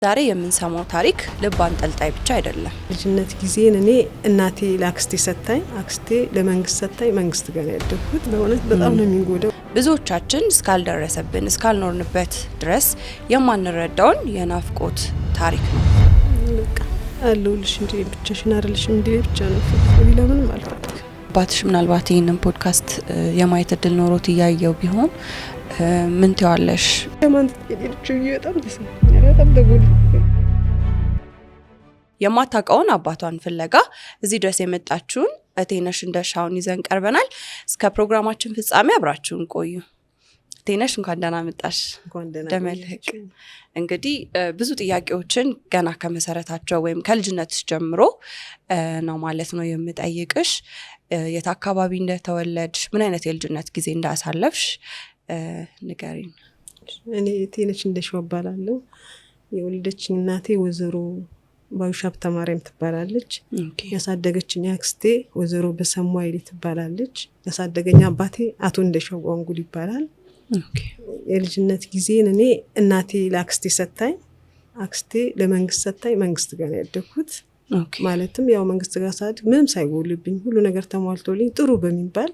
ዛሬ የምንሰማው ታሪክ ልብ አንጠልጣይ ብቻ አይደለም። ልጅነት ጊዜን እኔ እናቴ ለአክስቴ ሰጣኝ፣ አክስቴ ለመንግስት ሰጣኝ፣ መንግስት ጋር ያደግኩት በእውነት በጣም ነው የሚጎዳው። ብዙዎቻችን እስካልደረሰብን እስካልኖርንበት ድረስ የማንረዳውን የናፍቆት ታሪክ ነው። በቃ አለሁልሽ እንዴ ብቻሽን አይደለሽም እንዴ ብቻ ነው ለምን ማለት አባትሽ ምናልባት ይህንን ፖድካስት የማየት እድል ኖሮት እያየው ቢሆን ምን ትያለሽ? የማታውቀውን አባቷን ፍለጋ እዚህ ድረስ የመጣችውን እቴነሽ እንደሻውን ይዘን ቀርበናል። እስከ ፕሮግራማችን ፍጻሜ አብራችሁን ቆዩ። እቴነሽ እንኳን ደህና መጣሽ። ደመልህቅ እንግዲህ ብዙ ጥያቄዎችን ገና ከመሰረታቸው ወይም ከልጅነትሽ ጀምሮ ነው ማለት ነው የምጠይቅሽ። የት አካባቢ እንደተወለድሽ፣ ምን አይነት የልጅነት ጊዜ እንዳሳለፍሽ ንገሪኝ። እኔ እቴነሽ እንደሻው እባላለሁ። የወለደችኝ እናቴ ወይዘሮ ባዩሽ ሀብተ ማርያም ትባላለች። ያሳደገችኝ አክስቴ ወይዘሮ በሰሙ አይሊ ትባላለች። ያሳደገኝ አባቴ አቶ እንደሻው ጓንጉል ይባላል። የልጅነት ጊዜን እኔ እናቴ ለአክስቴ ሰጣኝ፣ አክስቴ ለመንግስት ሰጣኝ፣ መንግስት ጋር ያደግኩት። ማለትም ያው መንግስት ጋር ሳድግ ምንም ሳይጎልብኝ ሁሉ ነገር ተሟልቶልኝ ጥሩ በሚባል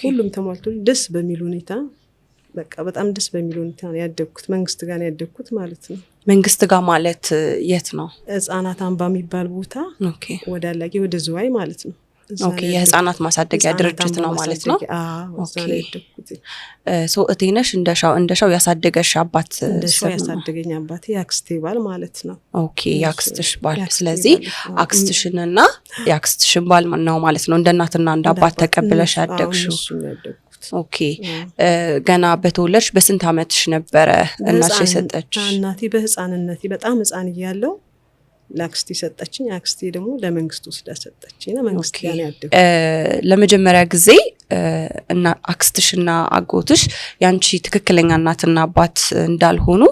ሁሉም ተሟልቶልኝ ደስ በሚል ሁኔታ በቃ በጣም ደስ በሚል ሁኔታ ያደግኩት መንግስት ጋር ያደግኩት ማለት ነው። መንግስት ጋር ማለት የት ነው? ህጻናት አምባ የሚባል ቦታ ወደ አላቂ ወደ ዝዋይ ማለት ነው። የህፃናት ማሳደጊያ ድርጅት ነው ማለት ነው። ሶ እቴነሽ እንደሻው ያሳደገሽ አባት እንደሻው ያሳደገኝ አባቴ ያክስቴ ባል ማለት ነው። ያክስትሽ ባል። ስለዚህ አክስትሽንና ያክስትሽን ባል ነው ማለት ነው። እንደ እናትና እንደ አባት ተቀብለሽ ያደግሽው። ገና በተወለድሽ በስንት አመትሽ ነበረ እናትሽ የሰጠችሽ? እናቴ በህፃንነቴ በጣም ህፃን እያለሁ ለአክስቴ ሰጠችኝ። አክስቴ ደግሞ ለመንግስት ወስዳ ሰጠችኝ። መንግስት ጋር ያደግኩት ለመጀመሪያ ጊዜ እና አክስትሽና አጎትሽ ያንቺ ትክክለኛ እናትና አባት እንዳልሆኑ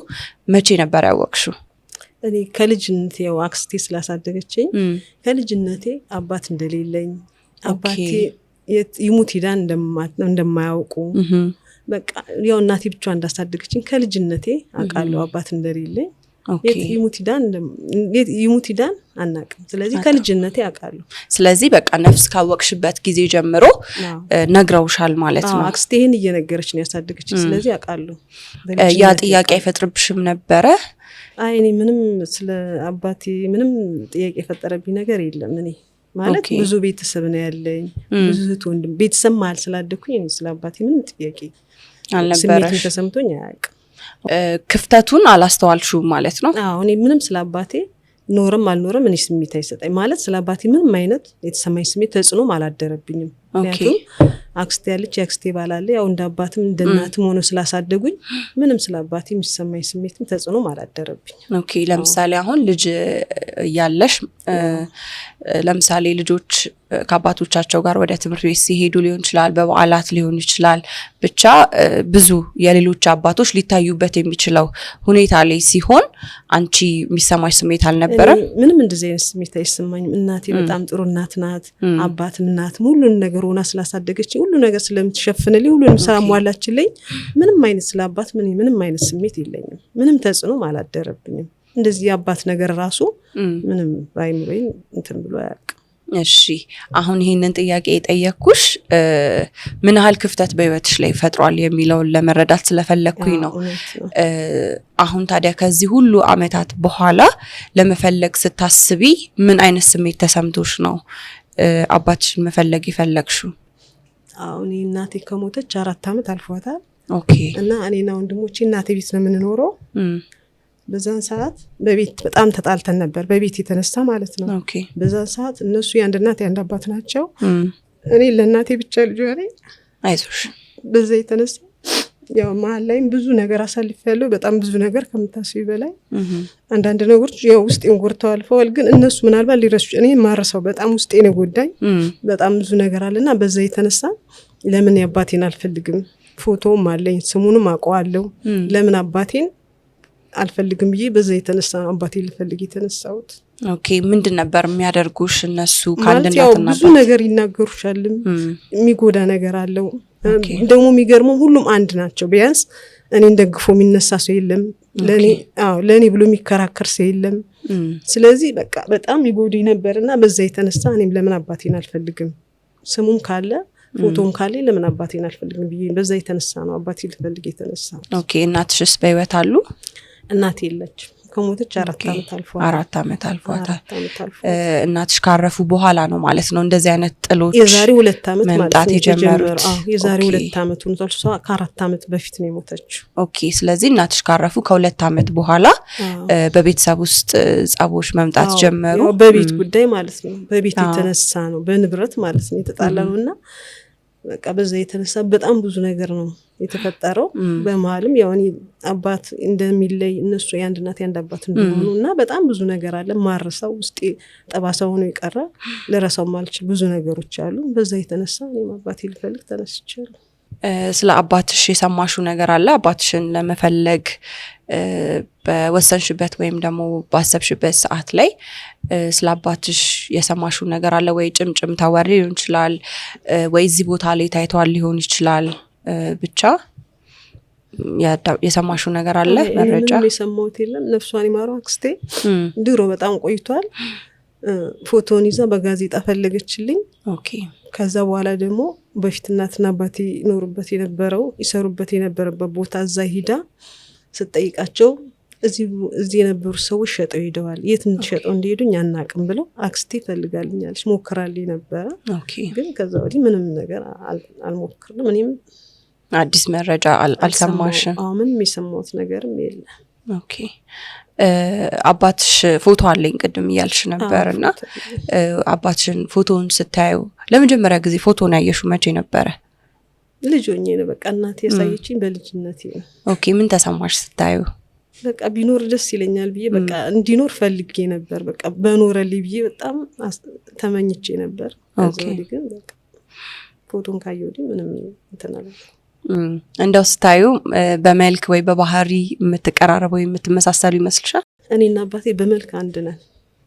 መቼ ነበር ያወቅሽው? እኔ ከልጅነቴ ያው አክስቴ ስላሳደገችኝ ከልጅነቴ አባት እንደሌለኝ አባቴ ይሙት ሂዳን እንደማያውቁ በቃ ያው እናቴ ብቻ እንዳሳደገችኝ ከልጅነቴ አውቃለሁ አባት እንደሌለኝ። ይሙት ሂዳን አናውቅም። ስለዚህ ከልጅነቴ አውቃለሁ። ስለዚህ በቃ ነፍስ ካወቅሽበት ጊዜ ጀምሮ ነግረውሻል ማለት ነው። አክስቴ ይሄን እየነገረች ነው ያሳደገችኝ። ስለዚህ አውቃለሁ። ያ ጥያቄ አይፈጥርብሽም ነበረ? አይ እኔ ምንም ስለ አባቴ ምንም ጥያቄ የፈጠረብኝ ነገር የለም። እኔ ማለት ብዙ ቤተሰብ ነው ያለኝ፣ ብዙ እህት ወንድም ቤተሰብ መሀል ስላደኩኝ እኔ ስለ አባቴ ምንም ጥያቄ ስሜት ተሰምቶኝ አያውቅም። ክፍተቱን አላስተዋልሽውም ማለት ነው? አዎ እኔ ምንም ስለ አባቴ ኖርም አልኖርም እኔ ስሜት አይሰጠኝ ማለት ስለ አባቴ ምንም አይነት የተሰማኝ ስሜት ተጽዕኖም አላደረብኝም። ምክንያቱም አክስቴ ያለች የአክስቴ ባል አለ። ያው እንደ አባትም እንደ እናትም ሆኖ ስላሳደጉኝ ምንም ስለ አባቴ የሚሰማኝ ስሜትም ተጽዕኖም አላደረብኝ። ለምሳሌ አሁን ልጅ ያለሽ ለምሳሌ ልጆች ከአባቶቻቸው ጋር ወደ ትምህርት ቤት ሲሄዱ ሊሆን ይችላል፣ በበዓላት ሊሆን ይችላል፣ ብቻ ብዙ የሌሎች አባቶች ሊታዩበት የሚችለው ሁኔታ ላይ ሲሆን አንቺ የሚሰማሽ ስሜት አልነበረም? ምንም እንደዚህ አይነት ስሜት አይሰማኝም። እናቴ በጣም ጥሩ እናት ናት፣ አባትም እናትም ሁሉን ነገር ሆና ስላሳደገች ሁሉ ነገር ስለምትሸፍንልኝ ሁሉንም ስራ ሟላችልኝ። ምንም አይነት ስለ አባት ምንም አይነት ስሜት የለኝም። ምንም ተጽዕኖም አላደረብኝም። እንደዚህ የአባት ነገር ራሱ ምንም ባይምሮኝ እንትን ብሎ አያውቅም። እሺ አሁን ይሄንን ጥያቄ የጠየቅኩሽ ምን ያህል ክፍተት በህይወትሽ ላይ ፈጥሯል የሚለውን ለመረዳት ስለፈለኩኝ ነው። አሁን ታዲያ ከዚህ ሁሉ አመታት በኋላ ለመፈለግ ስታስቢ ምን አይነት ስሜት ተሰምቶሽ ነው አባትሽን መፈለግ የፈለግሽው? አሁን እናቴ ከሞተች 4 አመት አልፏታል። እና እኔና ወንድሞቼ እናቴ ቤት ነው የምንኖረው። በዛን ሰዓት በቤት በጣም ተጣልተን ነበር፣ በቤት የተነሳ ማለት ነው። በዛን ሰዓት እነሱ የአንድ እናት የአንድ አባት ናቸው። እኔ ለእናቴ ብቻ ልጅ ነኝ። አይዞሽ። በዛ የተነሳ ያው መሀል ላይም ብዙ ነገር አሳልፌያለሁ። በጣም ብዙ ነገር ከምታስቢ በላይ አንዳንድ ነገሮች ያው ውስጤን ጎድተው አልፈዋል። ግን እነሱ ምናልባት ሊረሱ እኔ ማረሳው በጣም ውስጤን ጎዳኝ። በጣም ብዙ ነገር አለና በዛ የተነሳ ለምን አባቴን አልፈልግም፣ ፎቶውም አለኝ ስሙንም አውቀዋለሁ። ለምን አባቴን አልፈልግም ብዬ በዛ የተነሳ አባቴ ልፈልግ የተነሳሁት። ምንድን ነበር የሚያደርጉሽ እነሱ? ያው ብዙ ነገር ይናገሩሻል፣ የሚጎዳ ነገር አለው። ደግሞ የሚገርመው ሁሉም አንድ ናቸው። ቢያንስ እኔን ደግፎ የሚነሳ ሰው የለም ለኔ ብሎ የሚከራከር ሰው የለም። ስለዚህ በቃ በጣም ይጎዳኝ ነበርና በዛ የተነሳ እኔም ለምን አባቴን አልፈልግም ስሙም ካለ ፎቶም ካለ ለምን አባቴን አልፈልግም ብዬ በዛ የተነሳ ነው አባቴ ልፈልግ የተነሳ። ኦኬ እናትሽስ በህይወት አሉ? እናቴ የለችም ከሞተች 4 ዓመት አልፏል። 4 ዓመት አልፏታል። እናትሽ ካረፉ በኋላ ነው ማለት ነው እንደዚህ አይነት ጥሎች የዛሬ 2 ዓመት መምጣት የጀመሩት? የዛሬ 2 ዓመት ነው እሷ ከ4 ዓመት በፊት ነው የሞተችው። ኦኬ ስለዚህ እናትሽ ካረፉ ከ2 ዓመት በኋላ በቤተሰብ ውስጥ ጸቦች መምጣት ጀመሩ። በቤት ጉዳይ ማለት ነው በቤት የተነሳ ነው በንብረት ማለት ነው የተጣላነውና በቃ በዛ የተነሳ በጣም ብዙ ነገር ነው የተፈጠረው። በመሃልም ያው እኔ አባት እንደሚለይ እነሱ የአንድ እናት የአንድ አባት እንደሆኑና በጣም ብዙ ነገር አለ ማረሳው ውስጤ ጠባሳው ነው የቀረ ለራሳው ማልችል ብዙ ነገሮች አሉ። በዛ የተነሳ እኔ አባቴ ልፈልግ ተነስቻለሁ። ስለ አባትሽ የሰማሽው ነገር አለ? አባትሽን ለመፈለግ በወሰንሽበት ወይም ደግሞ ባሰብሽበት ሰዓት ላይ ስለ አባትሽ የሰማሽው ነገር አለ ወይ? ጭምጭምታ ወሬ ሊሆን ይችላል ወይ እዚህ ቦታ ላይ ታይቷል ሊሆን ይችላል ብቻ የሰማሽው ነገር አለ? መረጃ ምንም የሰማሁት የለም። ነፍሷን ይማረው አክስቴ ድሮ በጣም ቆይቷል ፎቶን ይዛ በጋዜጣ ፈለገችልኝ። ኦኬ ከዛ በኋላ ደግሞ በፊት እናትና አባቴ ኖሩበት የነበረው ይሰሩበት የነበረበት ቦታ እዛ ሂዳ ስትጠይቃቸው እዚህ የነበሩ ሰዎች ሸጠው ሄደዋል። የት እንድሸጠው እንደሄዱኝ አናቅም ብለው አክስቴ ፈልጋልኛለች ሞክራልኝ ነበረ። ግን ከዛ ወዲህ ምንም ነገር አልሞክርም። እኔም አዲስ መረጃ አልሰማሽም? ምንም የሰማሁት ነገርም የለም። ኦኬ አባትሽ ፎቶ አለኝ ቅድም እያልሽ ነበርና አባትሽን ፎቶውን ስታዩ ለመጀመሪያ ጊዜ ፎቶን ያየሽው መቼ ነበረ? ልጅ ሆኜ ነው በቃ እናቴ ያሳየችኝ በልጅነቴ ነው። ኦኬ ምን ተሰማሽ ስታዩ? በቃ ቢኖር ደስ ይለኛል ብዬ በቃ እንዲኖር ፈልጌ ነበር። በቃ በኖረልኝ ብዬ በጣም ተመኝቼ ነበር። ከዛ ግን በቃ ፎቶን ካየሁት ምንም እንተናለ እንደው ስታዩ በመልክ ወይ በባህሪ የምትቀራረበው የምትመሳሰሉ ይመስልሻል? እኔና አባቴ በመልክ አንድ ነን።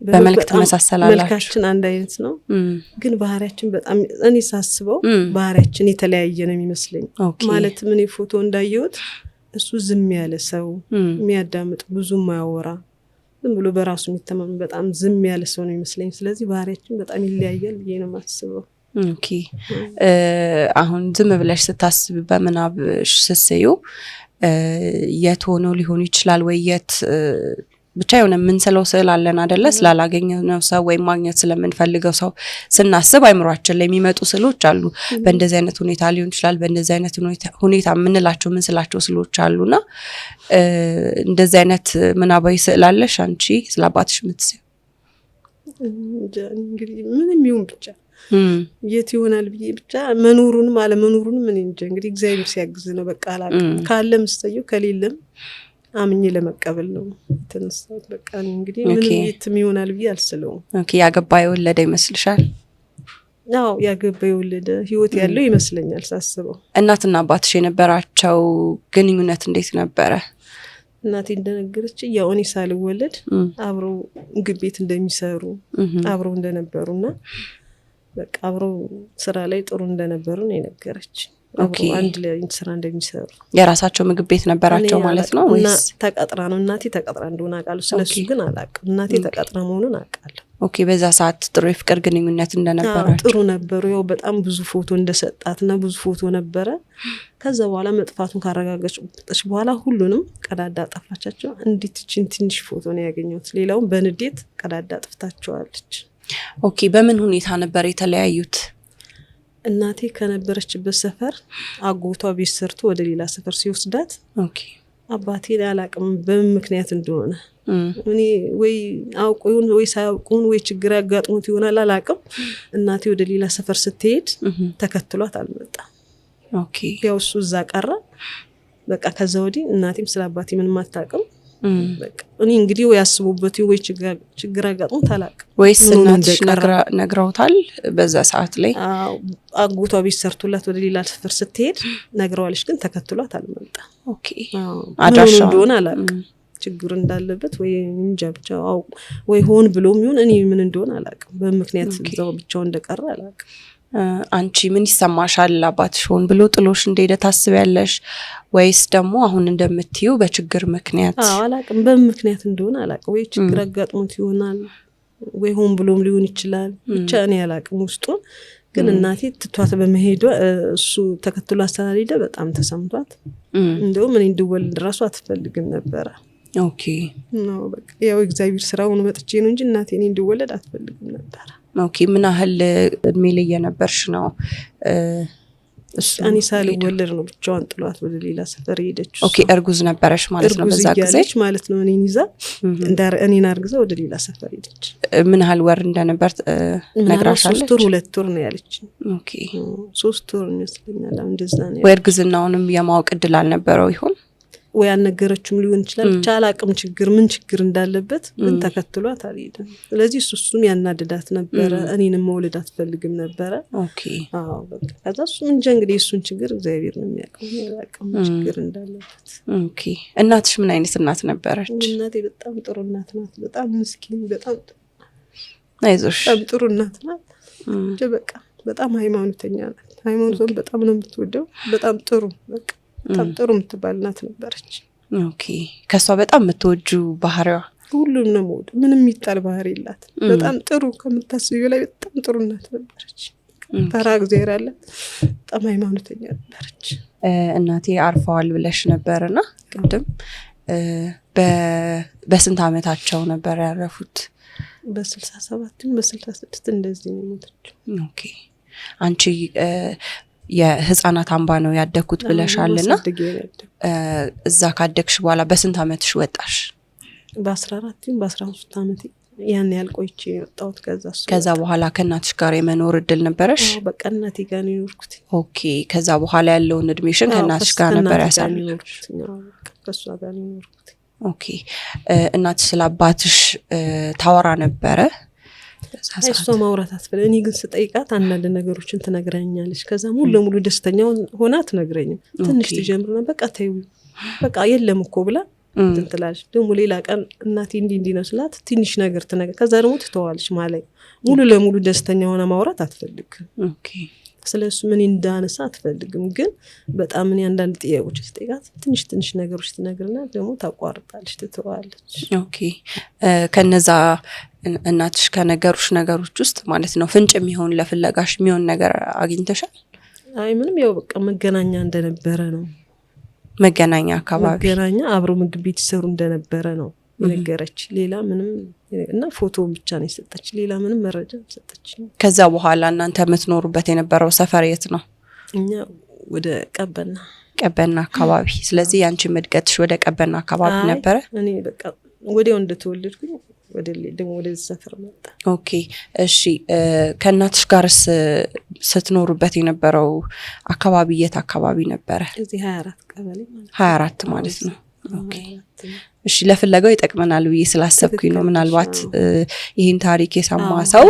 በመልክ ተመሳሰላላችሁ? መልካችን አንድ አይነት ነው ግን ባህሪያችን በጣም እኔ ሳስበው ባህሪያችን የተለያየ ነው የሚመስለኝ። ማለት ምን ፎቶ እንዳየሁት እሱ ዝም ያለ ሰው የሚያዳምጥ ብዙ ማያወራ ዝም ብሎ በራሱ የሚተማመን በጣም ዝም ያለ ሰው ነው የሚመስለኝ። ስለዚህ ባህሪያችን በጣም ይለያያል ብዬ ነው የማስበው። ኦኬ አሁን ዝም ብለሽ ስታስብ በምናብሽ ስትስዩ የት ሆኖ ሊሆን ይችላል ወይ የት ብቻ የሆነ የምንስለው ስዕል አለን አይደለ? ስላላገኘነው ሰው ወይም ማግኘት ስለምንፈልገው ሰው ስናስብ አይምሯችን ላይ የሚመጡ ስዕሎች አሉ። በእንደዚህ አይነት ሁኔታ ሊሆን ይችላል በእንደዚህ አይነት ሁኔታ የምንላቸው ምንስላቸው ስዕሎች አሉና እንደዚህ አይነት ምናባዊ ስዕል አለሽ አንቺ ስለ አባትሽ የምትስዩ? እንግዲህ ምንም ይሁን ብቻ የት ይሆናል ብዬ ብቻ መኖሩንም አለመኖሩንም እኔ እንጃ። እንግዲህ እግዚአብሔር ሲያግዝ ነው በቃ አላውቅም። ካለም ስተየው ከሌለም አምኜ ለመቀበል ነው የተነሳሁት። በቃ እንግዲህ ምንም የትም ይሆናል ብዬ አልስለውም። ኦኬ ያገባ የወለደ ይመስልሻል? አዎ ያገባ የወለደ ህይወት ያለው ይመስለኛል ሳስበው። እናትና አባትሽ የነበራቸው ግንኙነት እንዴት ነበረ? እናቴ እንደነገረች ያው እኔ ሳልወለድ አብረው ምግብ ቤት እንደሚሰሩ አብረው እንደነበሩና በቃ አብረው ስራ ላይ ጥሩ እንደነበሩ ነው የነገረች። አንድ ላይ ስራ እንደሚሰሩ የራሳቸው ምግብ ቤት ነበራቸው ማለት ነው ወይስ ተቀጥራ ነው? እናቴ ተቀጥራ እንደሆነ አውቃለሁ። ስለሱ ግን አላውቅም። እናቴ ተቀጥራ መሆኑን አውቃለሁ። ኦኬ በዛ ሰዓት ጥሩ የፍቅር ግንኙነት እንደነበራቸው? ጥሩ ነበሩ። ያው በጣም ብዙ ፎቶ እንደሰጣትና ብዙ ፎቶ ነበረ። ከዛ በኋላ መጥፋቱን ካረጋገጠች በኋላ ሁሉንም ቀዳዳ ጠፋቻቸው። እንዴት ትንሽ ፎቶ ነው ያገኘሁት። ሌላውን በንዴት ቀዳዳ ጥፍታቸዋለች። ኦኬ በምን ሁኔታ ነበር የተለያዩት? እናቴ ከነበረችበት ሰፈር አጎቷ ቤት ሰርቶ ወደ ሌላ ሰፈር ሲወስዳት አባቴ አላቅም በምን ምክንያት እንደሆነ እኔ ወይ አውቁ ይሁን ወይ ሳያውቁን ወይ ችግር ያጋጥሙት ይሆናል አላቅም። እናቴ ወደ ሌላ ሰፈር ስትሄድ ተከትሏት አልመጣም። ያው እሱ እዛ ቀረ። በቃ ከዛ ወዲህ እናቴም ስለ አባቴ ምንም አታውቅም። በቃ እኔ እንግዲህ ወይ አስቡበት ወይ ችግር አጋጥሞት አላቅም። ወይስ እናትሽ ነግረውታል በዛ ሰዓት ላይ? አጎቷ ቤት ሰርቶላት ወደ ሌላ ሰፈር ስትሄድ ነግረዋለች፣ ግን ተከትሏት አልመጣም። ኦኬ አድራሻው እንደሆነ አላቅም። ችግር እንዳለበት ወይ እንጃ ብቻ ወይ ሆን ብሎም ይሁን እኔ ምን እንደሆነ አላቅም። በምክንያት እዛው ብቻው እንደቀረ አላቅም። አንቺ ምን ይሰማሻል? አባትሽ ሆን ብሎ ጥሎሽ እንደሄደ ታስቢያለሽ ወይስ ደግሞ አሁን እንደምትዩ በችግር ምክንያት? አላቅም በምን ምክንያት እንደሆነ አላቅም። ወይ ችግር አጋጥሞት ይሆናል ወይ ሆን ብሎም ሊሆን ይችላል። ብቻ እኔ አላቅም ውስጡን። ግን እናቴ ትቷት በመሄዷ እሱ ተከትሎ አስተናልደ በጣም ተሰምቷት እንደውም እኔ እንድወልድ ራሱ አትፈልግም ነበር። ኦኬ ነው በቃ ያው እግዚአብሔር ስራውን መጥቼ ነው እንጂ እናቴ እኔ እንድወልድ አትፈልግም ነበር። ኦኬ ምን ያህል እድሜ ላይ የነበርሽ ነው? እኔ ሳልወለድ ነው ብቻዋን ጥሏት ወደ ሌላ ሰፈር ሄደች። ኦኬ እርጉዝ ነበረሽ ማለት ነው በዛ ጊዜ? ማለት ነው እኔን ይዛ እኔን አርግዛ ወደ ሌላ ሰፈር ሄደች። ምን ያህል ወር እንደነበር ነግራሻለች? 3 ወር 2 ወር ነው ያለች። ኦኬ 3 ወር ይመስለኛል እንደዛ ነው። ወይ እርግዝናውንም የማወቅ እድል አልነበረው ይሆን? ወይ አልነገረችም ሊሆን ይችላል። ብቻ አላቅም ምን ችግር እንዳለበት ግን ተከትሏት አልሄደም። ስለዚህ እሱም ያናድዳት ነበረ። እኔንም መውለድ አትፈልግም ነበረ። ኦኬ በቃ ከዛ እሱም እንጂ እንግዲህ እሱን ችግር እግዚአብሔር ነው የሚያውቀው። ያላቅም ችግር እንዳለበት። ኦኬ እናትሽ ምን አይነት እናት ነበረች? እናቴ በጣም ጥሩ እናት ናት። በጣም ምስኪን፣ በጣም አይዞሽ፣ በጣም ጥሩ እናት ናት። በቃ በጣም ሃይማኖተኛ ናት። ሃይማኖቷን በጣም ነው የምትወደው። በጣም ጥሩ በቃ በጣም ጥሩ የምትባል እናት ነበረች። ኦኬ ከሷ በጣም የምትወጁ ባህሪዋ? ሁሉም ነው የምወዱ። ምንም የሚጣል ባህሪ የላት። በጣም ጥሩ ከምታስቢው ላይ በጣም ጥሩ እናት ነበረች። ፈራ እግዚአብሔር አላት። በጣም ሃይማኖተኛ ነበረች። እናቴ አርፈዋል ብለሽ ነበርና ቅድም በስንት አመታቸው ነበር ያረፉት? በ67 በ66 እንደዚህ ነው የሞተችው። ኦኬ አንቺ የህፃናት አምባ ነው ያደኩት ብለሻልና እዛ ካደግሽ በኋላ በስንት አመትሽ ወጣሽ? በ14 በ13 አመት ያን ያልቆይቼ ወጣሁት። ከዛ በኋላ ከእናትሽ ጋር የመኖር እድል ነበረሽ? በቃ እናቴ ጋር ነው የኖርኩት። ኦኬ ከዛ በኋላ ያለውን እድሜሽን ከእናትሽ ጋር ነበር ያሳለፍሽ? ከሷ ጋር ነው የኖርኩት። ኦኬ እናትሽ ስለ አባትሽ ታወራ ነበረ? እሷ ማውራት አትፈልግም። እኔ ግን ስጠይቃት አንዳንድ ነገሮችን ትነግረኛለች። ከዛ ሙሉ ለሙሉ ደስተኛ ሆና አትነግረኝም። ትንሽ ትጀምርና በቃ ተይው በቃ የለም እኮ ብላ ትላለች። ደግሞ ሌላ ቀን እናቴ እንዲህ ነው ስላት ትንሽ ነገር ትነግር፣ ከዛ ደግሞ ትተዋለች ማለት። ሙሉ ለሙሉ ደስተኛ ሆና ማውራት አትፈልግም። ኦኬ ስለሱ ምን እንዳነሳ አትፈልግም። ግን በጣም እኔ አንዳንድ ጥያቄዎች ስጠይቃት ትንሽ ነገሮች ትነግርና ደግሞ ታቋርጣለች፣ ትተዋለች። ኦኬ ከነዛ እናትሽ ከነገሩሽ ነገሮች ውስጥ ማለት ነው ፍንጭ የሚሆን ለፍለጋሽ የሚሆን ነገር አግኝተሻል? አይ ምንም ያው በቃ መገናኛ እንደነበረ ነው። መገናኛ አካባቢ መገናኛ አብሮ ምግብ ቤት ይሰሩ እንደነበረ ነው ነገረች። ሌላ ምንም እና ፎቶ ብቻ ነው የሰጠች። ሌላ ምንም መረጃ አልሰጠችኝ። ከዛ በኋላ እናንተ የምትኖሩበት የነበረው ሰፈር የት ነው? እኛ ወደ ቀበና አካባቢ። ስለዚህ ያንቺ እድገትሽ ወደ ቀበና አካባቢ ነበረ? እኔ በቃ ወዲያው እንደተወለድኩኝ ደግሞ ወደ ሰፈር መጣ። ኦኬ እሺ ከእናትሽ ጋርስ ስትኖሩበት የነበረው አካባቢ የት አካባቢ ነበረ? እዚህ 24 ቀበሌ ማለት 24 ማለት ነው። ኦኬ እሺ ለፍለጋው ይጠቅመናል ብዬ ስላሰብኩኝ ነው። ምናልባት ይህን ታሪክ የሰማ ሰው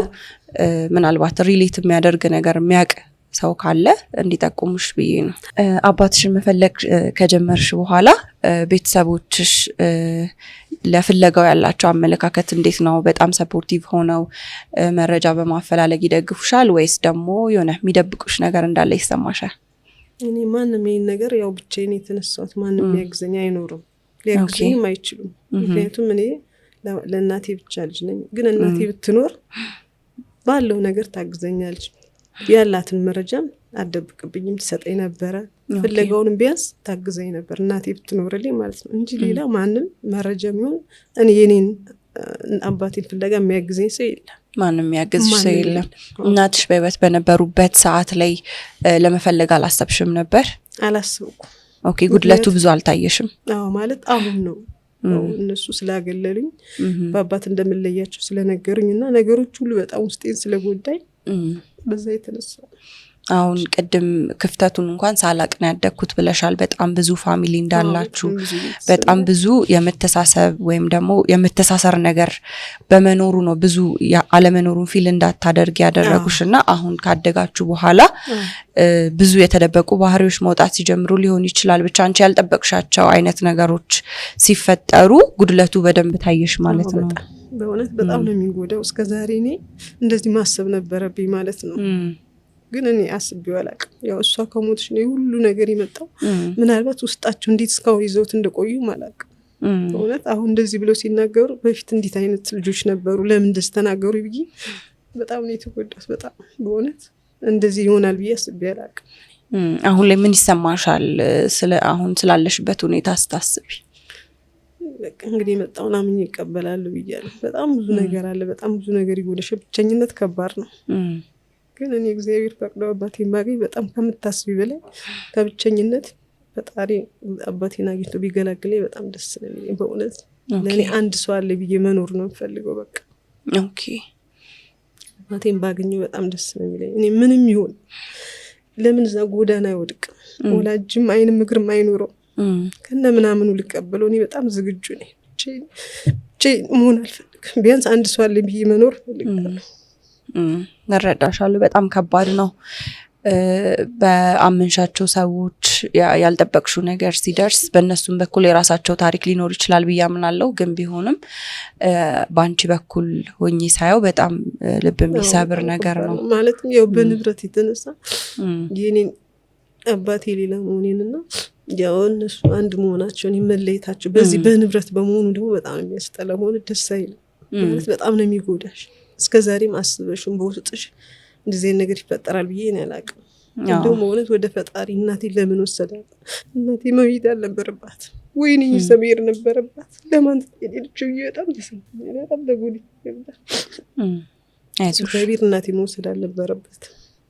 ምናልባት ሪሌት የሚያደርግ ነገር የሚያውቅ ሰው ካለ እንዲጠቁሙሽ ብዬ ነው። አባትሽን መፈለግ ከጀመርሽ በኋላ ቤተሰቦችሽ ለፍለጋው ያላቸው አመለካከት እንዴት ነው? በጣም ሰፖርቲቭ ሆነው መረጃ በማፈላለግ ይደግፉሻል ወይስ ደግሞ የሆነ የሚደብቁሽ ነገር እንዳለ ይሰማሻል? እኔ ማንም ይሄን ነገር ያው ብቻዬን የተነሳሁት ማንም ያግዘኝ አይኖርም፣ ሊያግዙኝም አይችሉም። ምክንያቱም እኔ ለእናቴ ብቻ ልጅ ነኝ። ግን እናቴ ብትኖር ባለው ነገር ታግዘኛለች። ያላትን መረጃም አደብቅብኝም ትሰጠኝ ነበረ። ፍለጋውንም ቢያንስ ታግዘኝ ነበር እናቴ ብትኖርልኝ ማለት ነው እንጂ ሌላ ማንም መረጃ የሚሆን እኔ የኔን አባቴን ፍለጋ የሚያግዘኝ ሰው የለም። ማንም የሚያግዝሽ ሰው የለም። እናትሽ በህይወት በነበሩበት ሰዓት ላይ ለመፈለግ አላሰብሽም ነበር? አላሰብኩም። ኦኬ ጉድለቱ ብዙ አልታየሽም? አዎ ማለት አሁን ነው እነሱ ስላገለሉኝ በአባት እንደምለያቸው ስለነገሩኝ እና ነገሮች ሁሉ በጣም ውስጤን ስለጎዳኝ በዛ የተነሳ አሁን ቅድም ክፍተቱን እንኳን ሳላቅን ያደግኩት ብለሻል። በጣም ብዙ ፋሚሊ እንዳላችሁ በጣም ብዙ የመተሳሰብ ወይም ደግሞ የመተሳሰር ነገር በመኖሩ ነው ብዙ አለመኖሩን ፊል እንዳታደርግ ያደረጉሽ እና አሁን ካደጋችሁ በኋላ ብዙ የተደበቁ ባህሪዎች መውጣት ሲጀምሩ ሊሆን ይችላል። ብቻ አንቺ ያልጠበቅሻቸው አይነት ነገሮች ሲፈጠሩ ጉድለቱ በደንብ ታየሽ ማለት ነው። በእውነት በጣም ነው የሚጎዳው። እስከዛሬ እኔ እንደዚህ ማሰብ ነበረብኝ ማለት ነው። ግን እኔ አስቤው አላውቅም። ያው እሷ ከሞተች ነው ሁሉ ነገር የመጣው። ምናልባት ውስጣቸው እንዴት እስካሁን ይዘውት እንደቆዩ አላውቅም። እውነት አሁን እንደዚህ ብለው ሲናገሩ በፊት እንዴት አይነት ልጆች ነበሩ ለምን እንደዚህ ተናገሩ ብዬ በጣም ነው የተጎዳሁት። በጣም በእውነት እንደዚህ ይሆናል ብዬ አስቤ አላውቅም። አሁን ላይ ምን ይሰማሻል አሁን ስላለሽበት ሁኔታ ስታስቢ? በቃ እንግዲህ የመጣውን አምኜ ይቀበላሉ ብያለሁ። በጣም ብዙ ነገር አለ፣ በጣም ብዙ ነገር ይጎዳሽ። ብቸኝነት ከባድ ነው። ግን እኔ እግዚአብሔር ፈቅደው አባቴን ባገኝ በጣም ከምታስቢ በላይ ከብቸኝነት ፈጣሪ አባቴን አግኝቶ ቢገላግለኝ በጣም ደስ ነው የሚለኝ በእውነት። ለእኔ አንድ ሰው አለ ብዬ መኖር ነው የምፈልገው። በቃ አባቴን ባገኘው በጣም ደስ ነው የሚለኝ። እኔ ምንም ይሁን ለምን እዛ ጎዳና አይወድቅም፣ ወላጅም አይንም እግርም አይኖረው ከነ ምናምኑ ልቀበለው እኔ በጣም ዝግጁ ነኝ። መሆን አልፈልግም። ቢያንስ አንድ ሰው አለ ብዬ መኖር ፈልጋለሁ። እረዳሻለሁ። በጣም ከባድ ነው። በአመንሻቸው ሰዎች ያልጠበቅሽው ነገር ሲደርስ በእነሱም በኩል የራሳቸው ታሪክ ሊኖር ይችላል ብዬ አምናለሁ። ግን ቢሆንም በአንቺ በኩል ሆኜ ሳየው በጣም ልብ የሚሰብር ነገር ነው። ማለትም ያው በንብረት የተነሳ የኔን አባቴ ሌላ መሆኔንና ያው እነሱ አንድ መሆናቸውን ይመለየታቸው በዚህ በንብረት በመሆኑ ደግሞ በጣም የሚያስጠላ ሆነ። ደስ አይልም ማለት በጣም ነው የሚጎዳሽ። እስከዛሬም አስበሽም በውስጥሽ እንደዚህ ነገር ይፈጠራል ብዬ እኔ አላውቅም። እንደውም በእውነት ወደ ፈጣሪ እናቴ ለምን ወሰዳት? እናቴ መሄድ አልነበረባት ወይኔ ሰሜር ነበረባት። ለማን ትሄደችው? በጣም ተሰምቶኝ በጣም ተጎድቼ ነበር። እግዚአብሔር እናቴ መውሰድ አልነበረበት።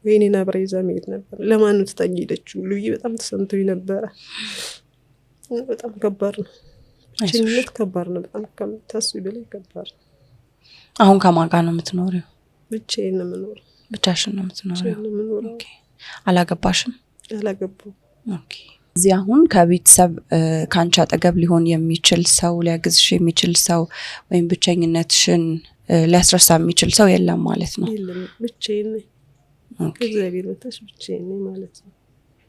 ወይኔ አብራ ይዛ መሄድ ነበር። ለማን ነው ትታኝ ሄደችው ብዬ በጣም ተሰምቶኝ ነበረ። በጣም ከባድ ነው። ብቸኝነት ከባድ ነው። በጣም ከምታስቢ በላይ ከባድ ነው። አሁን ከማን ጋር ነው የምትኖሪው? ብቻዬን ነው የምኖረው። ብቻሽን ነው የምትኖሪው? ኦኬ። አላገባሽም? አላገባሁም። ኦኬ። እዚህ አሁን ከቤተሰብ ካንቺ አጠገብ ሊሆን የሚችል ሰው፣ ሊያግዝሽ የሚችል ሰው ወይም ብቸኝነትሽን ሊያስረሳ የሚችል ሰው የለም ማለት ነው? የለም፣ ብቻዬን ነኝ። ከእግዚአብሔር በታች ብቻዬን ነኝ ማለት ነው።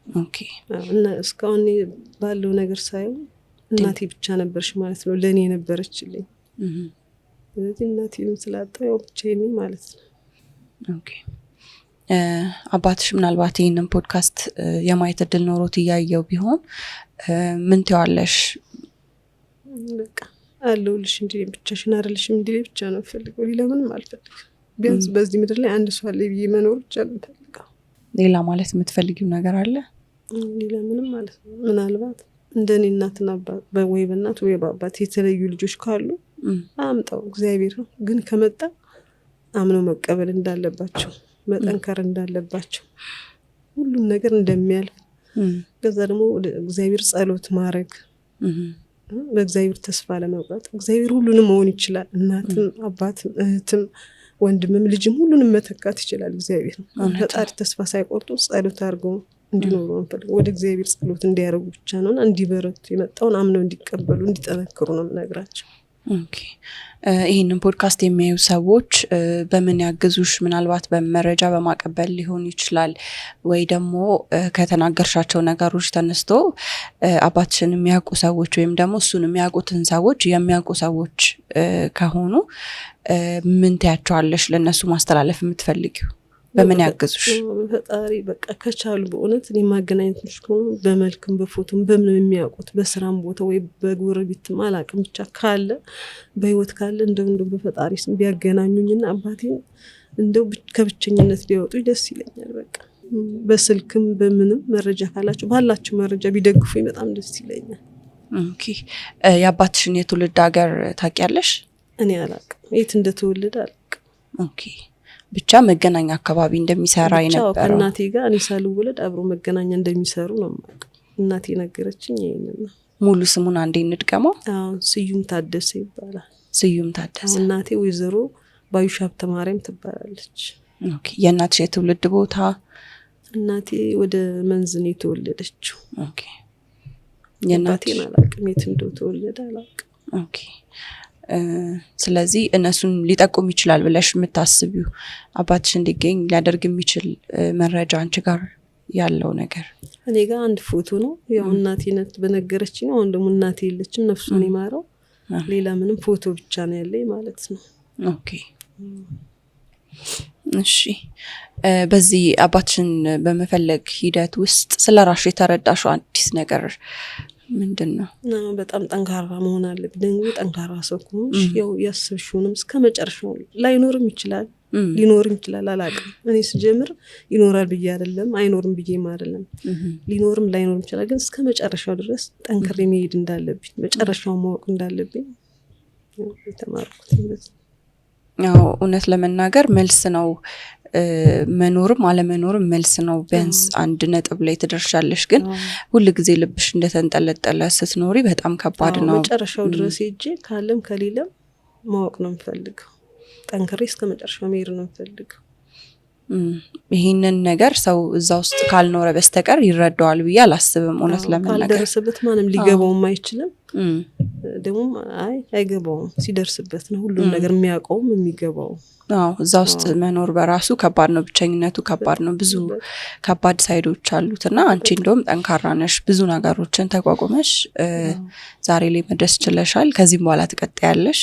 ኦኬ። እና እስካሁን ባለው ነገር ሳይሆን እናቴ ብቻ ነበርሽ ማለት ነው ለእኔ የነበረችልኝ። ስለዚህ እናቴን ስላጣሁ ያው ብቻዬን ነኝ ማለት ነው። ኦኬ። አባትሽ ምናልባት ይህንን ፖድካስት የማየት እድል ኖሮት እያየው ቢሆን ምን ትይዋለሽ? በቃ አለሁልሽ እንጂ ብቻሽን አይደለሽም እንዲህ ብቻ ነው የምፈልገው። ሌላ ምንም አልፈልግም። ቢያንስ በዚህ ምድር ላይ አንድ ሰው አለ ብዬ መኖር ብቻ ነው የምፈልገው። ሌላ ማለት የምትፈልጊው ነገር አለ? ሌላ ምንም ማለት ነው። ምናልባት እንደኔ እናትና አባት ወይ በእናት ወይ በአባት የተለዩ ልጆች ካሉ አምጣው፣ እግዚአብሔር ነው። ግን ከመጣ አምነው መቀበል እንዳለባቸው፣ መጠንከር እንዳለባቸው፣ ሁሉም ነገር እንደሚያልፍ ከዛ ደግሞ ወደ እግዚአብሔር ጸሎት ማድረግ፣ በእግዚአብሔር ተስፋ ለመቁረጥ። እግዚአብሔር ሁሉንም መሆን ይችላል። እናትም አባትም እህትም ወንድምም ልጅም ሁሉንም መተካት ይችላል እግዚአብሔር። ፈጣሪ ተስፋ ሳይቆርጡ ጸሎት አድርገው እንዲኖሩ እንፈልገው። ወደ እግዚአብሔር ጸሎት እንዲያደርጉ ብቻ ነውና እንዲበረቱ፣ የመጣውን አምነው እንዲቀበሉ፣ እንዲጠነክሩ ነው የምነግራቸው። ኦኬ። ይህንን ፖድካስት የሚያዩ ሰዎች በምን ያግዙሽ? ምናልባት በመረጃ በማቀበል ሊሆን ይችላል ወይ ደግሞ ከተናገርሻቸው ነገሮች ተነስቶ አባትሽን የሚያውቁ ሰዎች ወይም ደግሞ እሱን የሚያውቁትን ሰዎች የሚያውቁ ሰዎች ከሆኑ ምን ትያቸዋለሽ? ለእነሱ ማስተላለፍ የምትፈልጊው በምን ያግዙሽ? ፈጣሪ በቃ ከቻሉ በእውነት እኔ ማገናኘት ከሆኑ በመልክም በፎቶም በምን የሚያውቁት በስራም ቦታ ወይ በጎረቤትም አላውቅም፣ ብቻ ካለ በህይወት ካለ እንደው በፈጣሪ ስም ቢያገናኙኝና አባቴን እንደው ከብቸኝነት ቢያወጡ ደስ ይለኛል። በቃ በስልክም በምንም መረጃ ካላቸው ባላቸው መረጃ ቢደግፉኝ በጣም ደስ ይለኛል። ኦኬ። የአባትሽን የትውልድ ሀገር ታውቂያለሽ? እኔ አላውቅም፣ የት እንደተወለደ አላውቅም። ኦኬ። ብቻ መገናኛ አካባቢ እንደሚሰራ የነበረው ከእናቴ ጋር እኔ ሳልወለድ አብሮ መገናኛ እንደሚሰሩ ነው የማውቀው። እናቴ ነገረችኝ ይሄንን ነው። ሙሉ ስሙን አንዴ እንድገመው። ስዩም ታደሰ ይባላል። ስዩም ታደሰ። እናቴ ወይዘሮ ባዩሽ ሀብተማርያም ትባላለች። ኦኬ። የእናትሽ የትውልድ ቦታ? እናቴ ወደ መንዝን የተወለደችው። ኦኬ። የእናቴን አላውቅም፣ የት እንደተወለደ አላውቅም። ኦኬ። ስለዚህ እነሱን ሊጠቁም ይችላል ብለሽ የምታስቢው አባትሽ እንዲገኝ ሊያደርግ የሚችል መረጃ አንቺ ጋር ያለው ነገር? እኔ ጋር አንድ ፎቶ ነው። ያው እናቴ ነት በነገረችኝ ነው። አሁን ደግሞ እናቴ የለችም፣ ነፍሱን ይማረው። ሌላ ምንም ፎቶ ብቻ ነው ያለኝ ማለት ነው። ኦኬ። እሺ በዚህ አባትሽን በመፈለግ ሂደት ውስጥ ስለራስሽ የተረዳሽው አዲስ ነገር ምንድነው? በጣም ጠንካራ መሆን አለብኝ። ደግሞ ጠንካራ ሰው ከሆንሽ ያው ያሰብሽውንም እስከ መጨረሻው ላይኖርም ይችላል ሊኖርም ይችላል አላውቅም። እኔ ስጀምር ይኖራል ብዬ አይደለም አይኖርም ብዬም አይደለም። ሊኖርም ላይኖርም ይችላል፣ ግን እስከ መጨረሻው ድረስ ጠንክሬ መሄድ እንዳለብኝ መጨረሻውን ማወቅ እንዳለብኝ የተማርኩት። ያው እውነት ለመናገር መልስ ነው መኖርም አለመኖርም መልስ ነው። ቢያንስ አንድ ነጥብ ላይ ትደርሻለሽ፣ ግን ሁሉ ጊዜ ልብሽ እንደተንጠለጠለ ስትኖሪ በጣም ከባድ ነው። መጨረሻው ድረስ ሄጄ ካለም ከሌለም ማወቅ ነው የምፈልገው። ጠንክሬ እስከ መጨረሻው መሄድ ነው የምፈልገው። ይህንን ነገር ሰው እዛ ውስጥ ካልኖረ በስተቀር ይረዳዋል ብዬ አላስብም። እውነት ለመናገር ካልደረሰበት ማንም ሊገባውም አይችልም። ደግሞ አይገባውም፣ ሲደርስበት ነው ሁሉም ነገር የሚያውቀውም የሚገባው። እዛ ውስጥ መኖር በራሱ ከባድ ነው። ብቸኝነቱ ከባድ ነው። ብዙ ከባድ ሳይዶች አሉት እና አንቺ እንደውም ጠንካራ ነሽ። ብዙ ነገሮችን ተቋቁመሽ ዛሬ ላይ መድረስ ችለሻል። ከዚህም በኋላ ትቀጥያለሽ።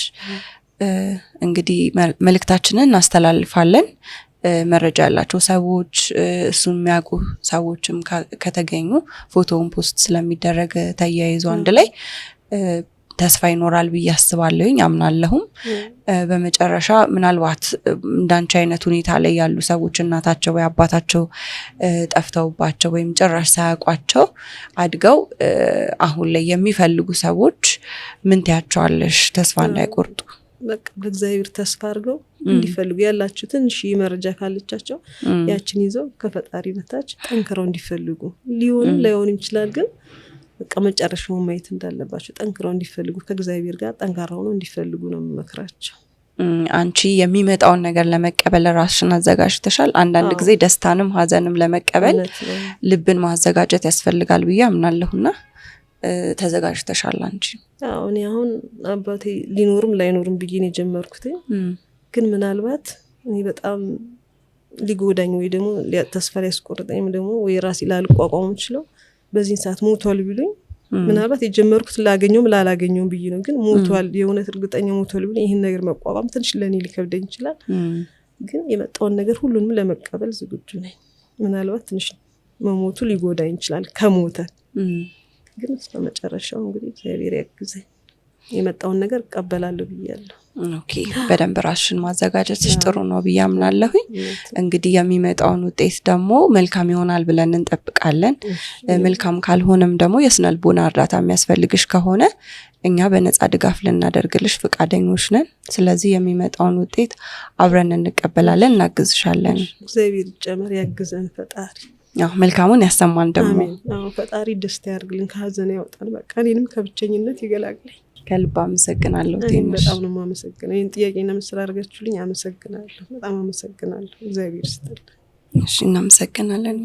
እንግዲህ መልእክታችንን እናስተላልፋለን። መረጃ ያላቸው ሰዎች እሱን የሚያውቁ ሰዎችም ከተገኙ ፎቶውን ፖስት ስለሚደረግ ተያይዞ አንድ ላይ ተስፋ ይኖራል ብዬ አስባለሁኝ፣ አምናለሁም። በመጨረሻ ምናልባት እንዳንቺ አይነት ሁኔታ ላይ ያሉ ሰዎች እናታቸው ወይ አባታቸው ጠፍተውባቸው ወይም ጭራሽ ሳያውቋቸው አድገው አሁን ላይ የሚፈልጉ ሰዎች ምን ትያቸዋለሽ? ተስፋ እንዳይቆርጡ። በቃ በእግዚአብሔር ተስፋ አድርገው እንዲፈልጉ ያላችሁ ትንሽ መረጃ ካለቻቸው ያችን ይዘው ከፈጣሪ በታች ጠንክረው እንዲፈልጉ፣ ሊሆንም ላይሆንም ይችላል፣ ግን በቃ መጨረሻውን ማየት እንዳለባቸው ጠንክረው እንዲፈልጉ፣ ከእግዚአብሔር ጋር ጠንካራ ሆነው እንዲፈልጉ ነው የምመክራቸው። አንቺ የሚመጣውን ነገር ለመቀበል ራስሽን አዘጋጅተሻል? አንዳንድ ጊዜ ደስታንም ሀዘንም ለመቀበል ልብን ማዘጋጀት ያስፈልጋል ብዬ አምናለሁና ተዘጋጅተሻል አንቺ? እኔ አሁን አባቴ ሊኖርም ላይኖርም ብዬ ነው የጀመርኩት፣ ግን ምናልባት እኔ በጣም ሊጎዳኝ ወይ ደግሞ ተስፋ ሊያስቆርጠኝም ደግሞ ወይ ራሴ ላልቋቋም የምችለው በዚህን ሰዓት ሞቷል ቢሉኝ ምናልባት የጀመርኩት ላገኘውም ላላገኘውም ብዬ ነው። ግን ሞቷል የእውነት እርግጠኛ ሞቷል ቢሉኝ ይህን ነገር መቋቋም ትንሽ ለእኔ ሊከብደኝ ይችላል። ግን የመጣውን ነገር ሁሉንም ለመቀበል ዝግጁ ነኝ። ምናልባት ትንሽ መሞቱ ሊጎዳኝ ይችላል ከሞተ፣ ግን እስከ መጨረሻው እንግዲህ እግዚአብሔር ያግዘኝ። የመጣውን ነገር እቀበላለሁ ብያለሁ። ኦኬ፣ በደንብ ራስሽን ማዘጋጀትሽ ጥሩ ነው ብዬ አምናለሁኝ። እንግዲህ የሚመጣውን ውጤት ደግሞ መልካም ይሆናል ብለን እንጠብቃለን። መልካም ካልሆነም ደግሞ የስነ ልቦና እርዳታ የሚያስፈልግሽ ከሆነ እኛ በነፃ ድጋፍ ልናደርግልሽ ፈቃደኞች ነን። ስለዚህ የሚመጣውን ውጤት አብረን እንቀበላለን፣ እናግዝሻለን። እግዚአብሔር ይጨመር፣ ያግዘን ፈጣሪ። መልካሙን ያሰማን ደግሞ ፈጣሪ ደስታ ያርግልን፣ ከሀዘን ያወጣን። በቃ እኔንም ከብቸኝነት ይገላግለኝ። ከልብ አመሰግናለሁ። በጣም ነው የማመሰግነው። ይህን ጥያቄና ምስል አድርጋችሁልኝ አመሰግናለሁ። በጣም አመሰግናለሁ። እግዚአብሔር ይስጥልኝ። እሺ፣ እናመሰግናለን።